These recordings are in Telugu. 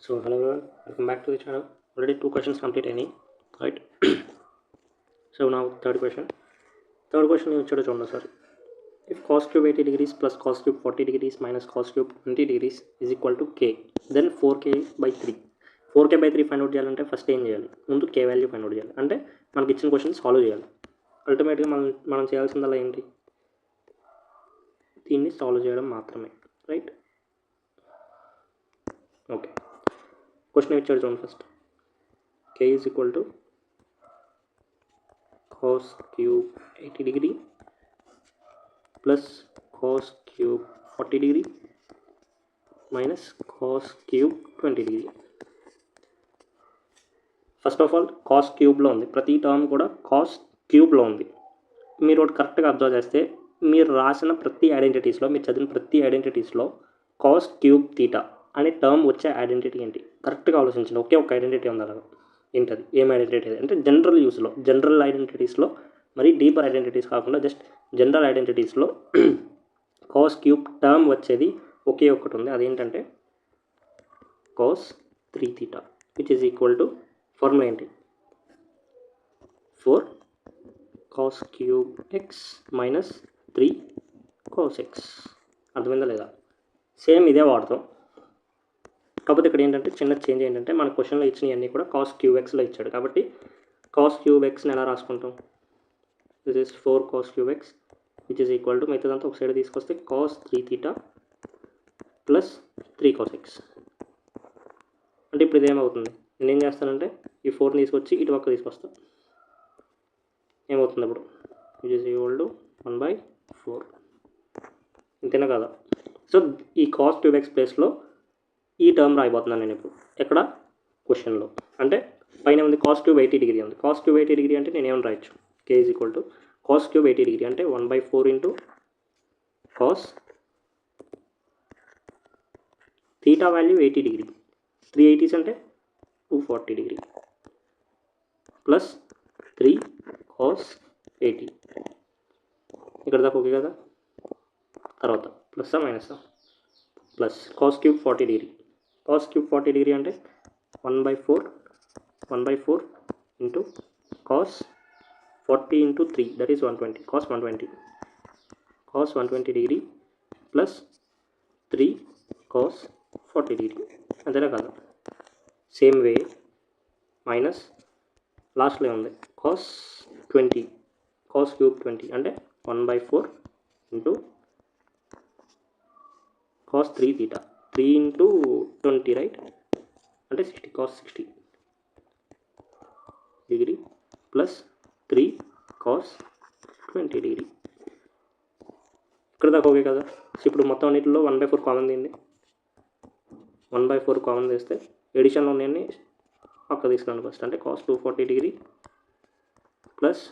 So hello everyone, welcome back to the channel. Already 2 questions complete any, right? So now third question. Third question you should know, sir. If cos cube 80 degrees plus cos cube 40 degrees minus cos cube 20 degrees is equal to k, then 4k by 3. 4k by 3 find out చేయాలంటే ఫస్ట్ ఏం చేయాలి? ముందు k వాల్యూ ఫైండ్ అవుట్ చేయాలి. అంటే మనకి ఇచ్చిన క్వశ్చన్ సాల్వ్ చేయాలి. అల్టిమేట్గా మనం చేయాల్సిందల్లా ఏంటి? దీన్ని సాల్వ్ చేయడం మాత్రమే, రైట్? ఓకే, క్వశ్చన్ ఇచ్చాడు చూడండి first. k is equal to cos cube 80 degree plus cos cube 40 degree minus cos cube 20 degree. First of all cos క్యూబ్లో ఉంది, ప్రతి టర్మ్ కూడా కాస్ క్యూబ్లో ఉంది. మీరు ఒకటి కరెక్ట్గా అబ్జర్వ్ చేస్తే మీరు రాసిన ప్రతి ఐడెంటిటీస్లో, మీరు చదివిన ప్రతి ఐడెంటిటీస్లో కాస్ క్యూబ్ తీటా అనే టర్మ్ వచ్చే ఐడెంటిటీ ఏంటి? కరెక్ట్గా ఆలోచించండి. ఒకే ఒక ఐడెంటిటీ ఉంది అలాగా. ఏంటది? ఏం ఐడెంటిటీ అంటే జనరల్ యూస్లో, జనరల్ ఐడెంటిటీస్లో, మరి డీపర్ ఐడెంటిటీస్ కాకుండా జస్ట్ జనరల్ ఐడెంటిటీస్లో కాస్ క్యూబ్ టర్మ్ వచ్చేది ఒకే ఒకటి ఉంది. అదేంటంటే cos 3 theta which is equal to formula ఏంటి? 4 cos cube x minus 3 cos x. అర్థమైందా లేదా? సేమ్ ఇదే వాడతాం. కాకపోతే ఇక్కడ ఏంటంటే చిన్న చేంజ్ ఏంటంటే మన క్వశ్చన్లో ఇచ్చినవన్నీ కూడా కాస్ క్యూబ్ ఎక్స్లో ఇచ్చాడు. కాబట్టి కాస్ క్యూబ్ ఎక్స్ని ఎలా రాసుకుంటాం? This is 4 cos cube X which is equal to మిగతాదంతా ఒక సైడ్ తీసుకొస్తే cos 3 theta plus 3 cos X. అంటే ఇప్పుడు ఇదేమవుతుంది? నేను ఏం చేస్తానంటే ఈ 4ని తీసుకొచ్చి ఇటు పక్క తీసుకొస్తాను. ఏమవుతుంది అప్పుడు? Which is equal to 1/4. ఇంతేనా కదా? సో ఈ కాస్ క్యూబ్ ఎక్స్ ప్లేస్లో ఈ టర్మ్ రాయిపోతున్నాను నేను ఇప్పుడు. ఎక్కడ? క్వశ్చన్లో. అంటే పైన ఉంది కాస్ క్యూబ్ 80 డిగ్రీ ఉంది. కాస్ క్యూబ్ 80 డిగ్రీ అంటే నేను ఏమైనా రాయొచ్చు? k is equal to cos cube 80 degree అంటే 1/4 into cos theta value 80 degree, 380s అంటే 240 డిగ్రీ ప్లస్ 3 కాస్ 80. ఇక్కడ దాకా ఓకే కదా? తర్వాత ప్లస్సా మైనసా? Plus cos cube 40 degree. Cos cube 40 degree అంటే 1/4 into cos 40 into 3 that is 120, cos 120 degree plus 3 cos 40 degree. అంతేనా కదా? సేమ్ వే మైనస్ లాస్ట్లో ఉంది కాస్ 20, కాస్ క్యూబ్ 20 అంటే 1/4 into cos 3 theta, 3 into 20 right, అంటే 60, cos 60 degree plus 3 cos 20 degree. ఇక్కడ దాకా ఓకే కదా? ఇప్పుడు మొత్తం అన్నింటిలో 1/4 కామన్ తీయండి. 1/4 కామన్ తీస్తే ఎడిషన్లో ఉన్నాయని పక్క తీసుకున్నాను ఫస్ట్. అంటే కాస్ 240 డిగ్రీ ప్లస్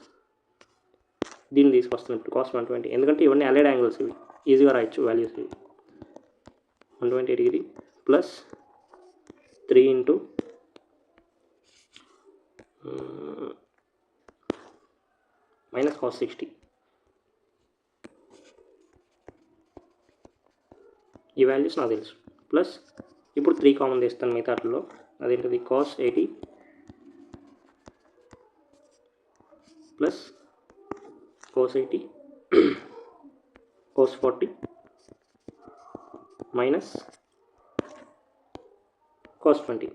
దీన్ని తీసుకొస్తాను ఇప్పుడు కాస్ 120. ఎందుకంటే ఇవన్నీ అలైడ్ యాంగిల్స్, ఇవి ఈజీగా రాయొచ్చు వాల్యూస్. ఇవి 120 degree plus 3 into minus cos 60. ఈ వాల్యూస్ నాకు తెలుసు. ప్లస్ ఇప్పుడు 3 కామన్ తీస్తాను మిగతాట్లో. అదేంటిది? Cos 80 plus cos 80 cos 40 minus cos 20.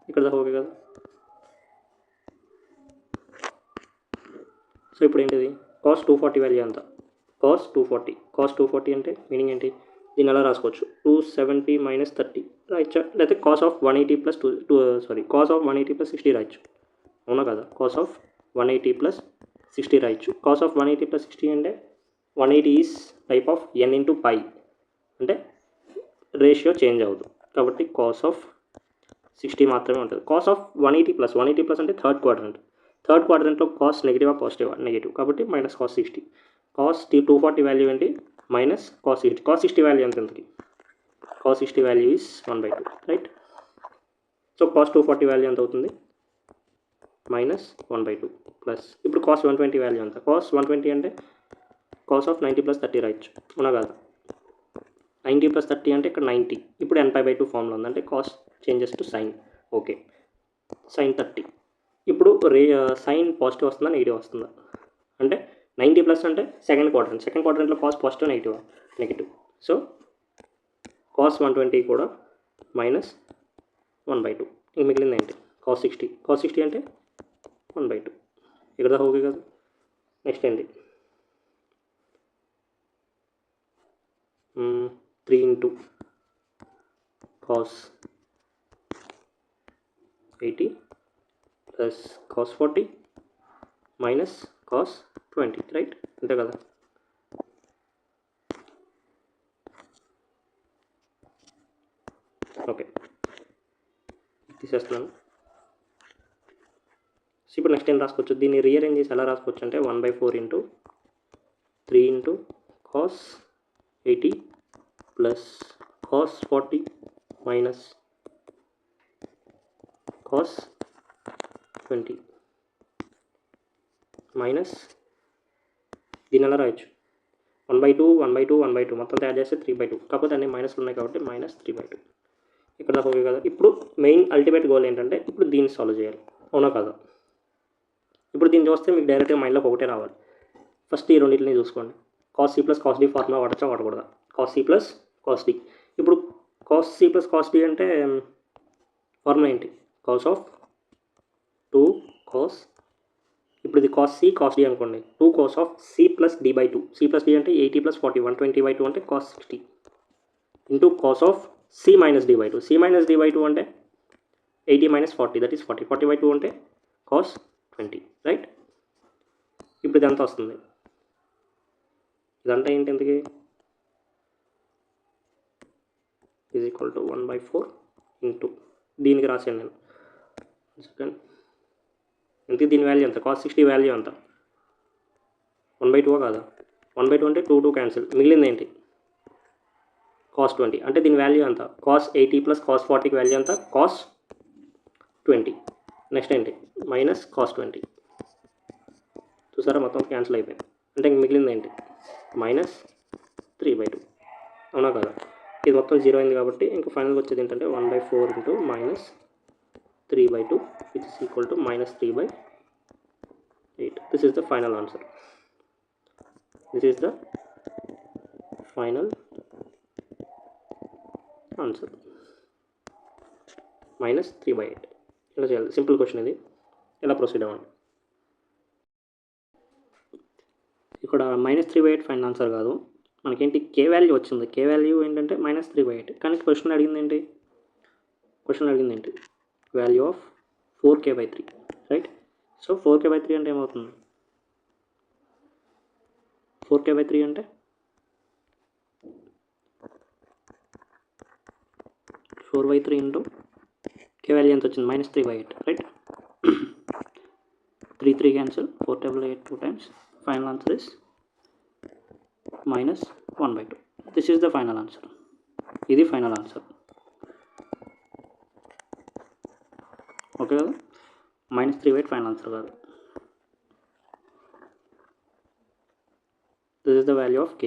ఇక్కడ దాకా ఓకే కదా? సో ఇప్పుడు ఏంటిది? కాస్ 240 వాల్యూ ఎంత? కాస్ 240 అంటే మీనింగ్ ఏంటి? దీన్ని ఎలా రాసుకోవచ్చు? 270 మైనస్ 30 రాయొచ్చా? లేకపోతే cos of 180 plus cos of 180 plus 60 రాయొచ్చు. అవునా కదా? కాస్ ఆఫ్ 180 ప్లస్ 60 రాయొచ్చు. కాస్ ఆఫ్ 180 ప్లస్ 60 అంటే 180 is type of n into pi, అంటే రేషియో చేంజ్ అవ్వదు. కాబట్టి కాస్ ఆఫ్ 60 మాత్రమే ఉంటుంది. కాస్ ఆఫ్ 180 ప్లస్ అంటే థర్డ్ క్వాడ్రంట్లో కాస్ నెగిటివా పాజిటివా? నెగిటివ్. కాబట్టి మైనస్ కాస్ 60. కాస్ 240 వాల్యూ ఏంటి? Minus cos 60. కాస్ 60 వాల్యూ ఎంత ఉంటుంది? Cos 60 value is 1/2 right. So cos 240 value ఎంత అవుతుంది? మైనస్ 1/2 ప్లస్ ఇప్పుడు కాస్ 120 వాల్యూ ఎంత? కాస్ 120 అంటే కాస్ ఆఫ్ 90 ప్లస్ 30 రాయొచ్చు. అవునా కాదు? 90 ప్లస్ 30 అంటే ఇక్కడ 90. ఇప్పుడు n π/2 ఫార్ములా ఉంది, అంటే cos changes to sine. Okay, sine 30. ఇప్పుడు సైన్ పాజిటివ్ వస్తుందా నెగిటివ్ వస్తుందా అంటే 90 ప్లస్ అంటే సెకండ్ క్వాడ్రంట్లో cos positive negative. So cos 120 కూడా -1/2. ఇంక మిగిలింది ఏంటి? కాస్ 60 అంటే 1/2. ఇక్కడ దాకా ఓకే కదా. నెక్స్ట్ ఏంటి? 3 into cos 80 plus cos 40 minus cos 20, right? అంతే కదా. ఓకే, తీసేస్తున్నాను. సో ఇప్పుడు నెక్స్ట్ ఏం రాసుకోవచ్చు? దీన్ని రీఅరేంజ్ చేసి ఎలా రాసుకోవచ్చు అంటే 1/4 into 3 into cos 80 plus cos 40 minus cos 20 minus దీన్ని ఎలా రాయొచ్చు? 1/2 మొత్తం తయారు చేస్తే 3/2, కాకపోతే అన్ని మైనస్లు ఉన్నాయి కాబట్టి -3/2. ఇక్కడ దాకా ఓకే కదా. ఇప్పుడు మెయిన్ అల్టిమేట్ గోల్ ఏంటంటే ఇప్పుడు దీన్ని సాల్వ్ చేయాలి, అవునా కదా. ఇప్పుడు దీన్ని చూస్తే మీకు డైరెక్ట్గా మైండ్లోకి ఒకటే రావాలి. ఫస్ట్ ఈ రెండింటిని చూసుకోండి. Cos C plus cos D formula వాడచ్చా వాడకూడదా? Cos C plus cos D. ఇప్పుడు cos C plus cos D అంటే ఫార్ములా ఏంటి? కాస్ ఆఫ్ 2 కాస్, ఇప్పుడు ఇది కాస్ సి కాస్ డి అనుకోండి, 2 cos of C plus D. C plus D అంటే 80 ప్లస్ 40 120/2 అంటే cos 60 into cos of C minus D. C minus D అంటే 80 మైనస్ 40, దట్ ఈస్ 40. 40/2 అంటే కాస్ 20, రైట్? ఇప్పుడు ఇదంతా వస్తుంది. ఇదంతా ఏంటి ఎందుకు? ఈజ్ ఈక్వల్ టు 1/4 ఇంటూ దీనికి రాశాను నేను. సెకండ్ ఎందుకు దీని వాల్యూ ఎంత? కాస్ 60 వాల్యూ ఎంత? 1/2 కాదా? 1/2 అంటే 2 క్యాన్సిల్, మిగిలింది ఏంటి? కాస్ 20 అంటే దీని వాల్యూ ఎంత? కాస్ 80 ప్లస్ కాస్ 40కి వాల్యూ ఎంత? కాస్ 20. నెక్స్ట్ ఏంటి? Minus cos 20. చూసారా, మొత్తం క్యాన్సిల్ అయిపోయింది. అంటే ఇంక మిగిలింది ఏంటి? -3/2, అవునా కదా. ఇది మొత్తం 0 అయింది కాబట్టి ఇంకా ఫైనల్గా వచ్చేది ఏంటంటే 1/4 into -3/2 which is equal to -3/8. This is the final answer. This is the final answer, -3/8. ఇలా చేయాలి. సింపుల్ క్వశ్చన్ ఇది. ఎలా ప్రొసీడ్ అవ్వండి. ఇక్కడ -3/8 ఫైనల్ ఆన్సర్ కాదు, మనకేంటి కే వాల్యూ వచ్చింది. కే వాల్యూ ఏంటంటే -3/8, కానీ క్వశ్చన్ అడిగింది ఏంటి? Value of 4k/3, right? So 4k/3 అంటే ఏమవుతుంది? 4k/3 అంటే 4/3 ఇంటూ కే వాల్యూ ఎంత వచ్చింది? -3/8, right? 3 cancel, 4/8 2 times. Final answer is -1/2. This is the final answer. ఇది ఫైనల్ ఆన్సర్, ఓకే కదా. -3/8 ఫైనల్ ఆన్సర్ కాదు. This is the value of k.